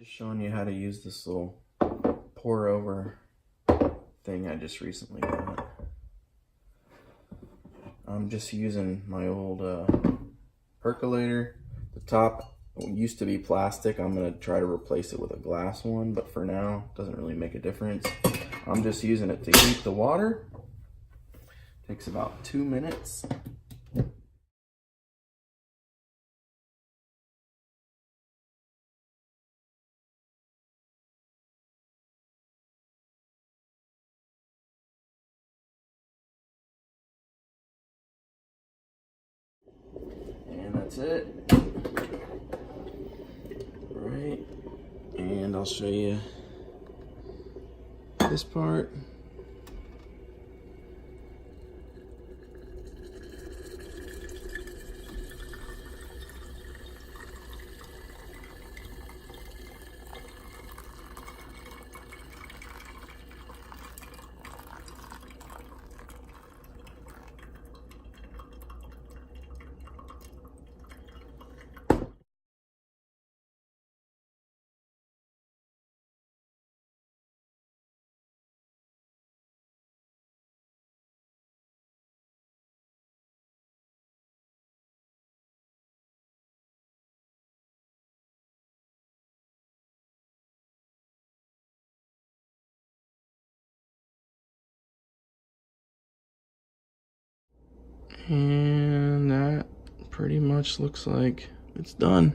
Just showing you how to use this little pour over thing I just recently got. I'm just using my old percolator. The top used to be plastic. I'm gonna try to replace it with a glass one, but for now, it doesn't really make a difference. I'm just using it to heat the water. Takes about 2 minutes. And that's it. All right, and I'll show you this part. And that pretty much looks like it's done.